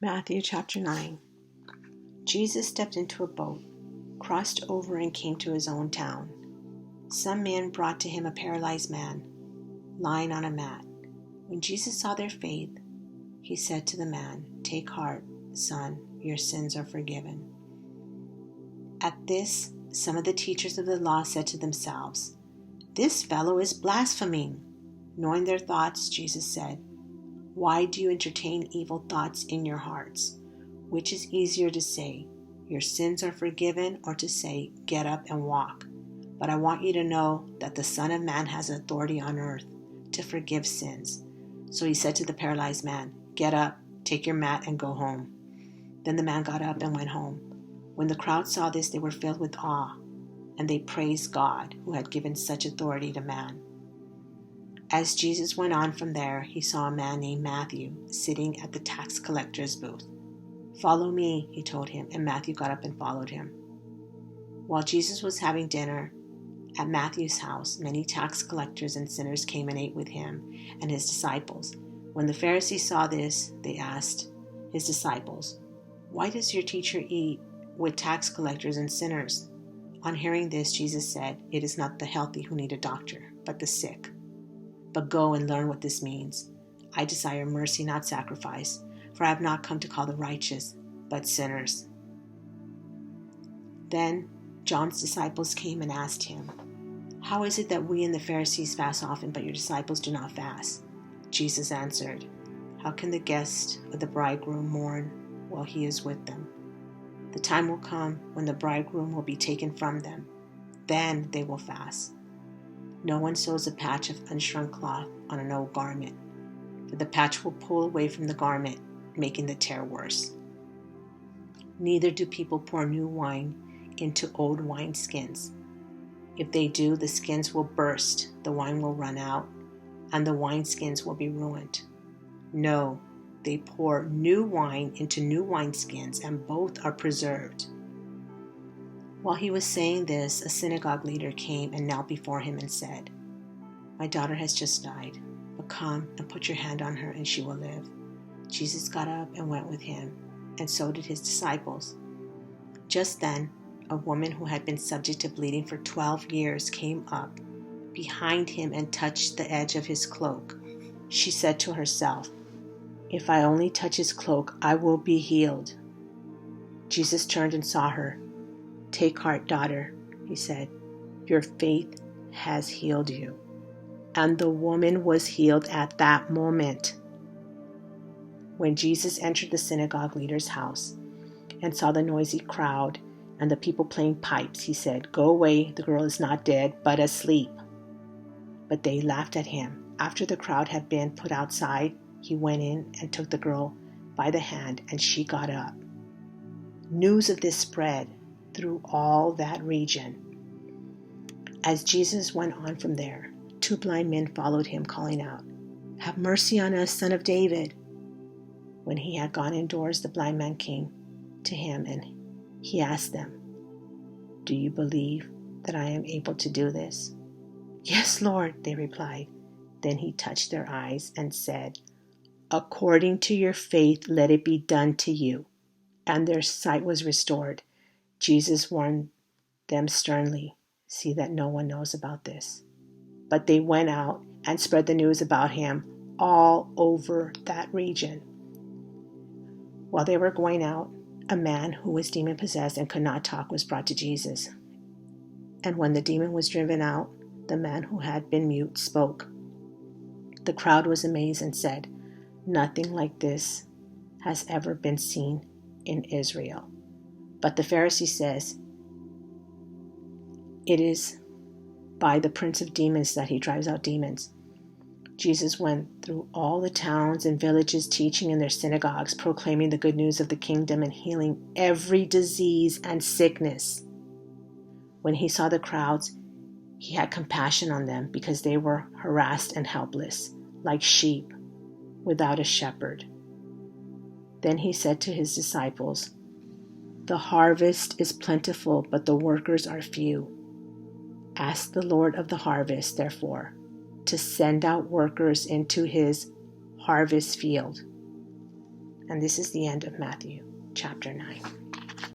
Matthew chapter 9. Jesus stepped into a boat, crossed over, and came to his own town. Some men brought to him a paralyzed man, lying on a mat. When Jesus saw their faith, he said to the man, "Take heart, son, your sins are forgiven." At this, some of the teachers of the law said to themselves, "This fellow is blaspheming." Knowing their thoughts, Jesus said, "Why do you entertain evil thoughts in your hearts? Which is easier to say, 'Your sins are forgiven,' or to say, 'Get up and walk'? But I want you to know that the Son of Man has authority on earth to forgive sins." So he said to the paralyzed man, "Get up, take your mat, and go home." Then the man got up and went home. When the crowd saw this, they were filled with awe, and they praised God, who had given such authority to man. As Jesus went on from there, he saw a man named Matthew sitting at the tax collector's booth. "Follow me," he told him, and Matthew got up and followed him. While Jesus was having dinner at Matthew's house, many tax collectors and sinners came and ate with him and his disciples. When the Pharisees saw this, they asked his disciples, "Why does your teacher eat with tax collectors and sinners?" On hearing this, Jesus said, "It is not the healthy who need a doctor, but the sick. But go and learn what this means. I desire mercy, not sacrifice, for I have not come to call the righteous, but sinners." Then John's disciples came and asked him, "How is it that we and the Pharisees fast often, but your disciples do not fast?" Jesus answered, "How can the guests of the bridegroom mourn while he is with them? The time will come when the bridegroom will be taken from them. Then they will fast. No one sews a patch of unshrunk cloth on an old garment, for the patch will pull away from the garment, making the tear worse. Neither do people pour new wine into old wineskins. If they do, the skins will burst, the wine will run out, and the wineskins will be ruined. No, they pour new wine into new wineskins, and both are preserved." While he was saying this, a synagogue leader came and knelt before him and said, "My daughter has just died, but come and put your hand on her and she will live." Jesus got up and went with him, and so did his disciples. Just then, a woman who had been subject to bleeding for 12 years came up behind him and touched the edge of his cloak. She said to herself, "If I only touch his cloak, I will be healed." Jesus turned and saw her. "Take heart, daughter," he said. "Your faith has healed you." And the woman was healed at that moment. When Jesus entered the synagogue leader's house and saw the noisy crowd and the people playing pipes, he said, "Go away, the girl is not dead, but asleep." But they laughed at him. After the crowd had been put outside, he went in and took the girl by the hand, and she got up. News of this spread through all that region. As Jesus went on from there, 2 blind men followed him, calling out, "Have mercy on us, Son of David." When he had gone indoors, the blind man came to him, and he asked them, "Do you believe that I am able to do this?" "Yes, Lord," they replied. Then he touched their eyes and said, "According to your faith, let it be done to you." And their sight was restored. Jesus warned them sternly, "See that no one knows about this." But they went out and spread the news about him all over that region. While they were going out, a man who was demon-possessed and could not talk was brought to Jesus. And when the demon was driven out, the man who had been mute spoke. The crowd was amazed and said, "Nothing like this has ever been seen in Israel." But the Pharisee says, "It is by the prince of demons that he drives out demons." Jesus went through all the towns and villages, teaching in their synagogues, proclaiming the good news of the kingdom, and healing every disease and sickness. When he saw the crowds, he had compassion on them because they were harassed and helpless, like sheep without a shepherd. Then he said to his disciples, "The harvest is plentiful, but the workers are few. Ask the Lord of the harvest, therefore, to send out workers into his harvest field." And this is the end of Matthew chapter 9.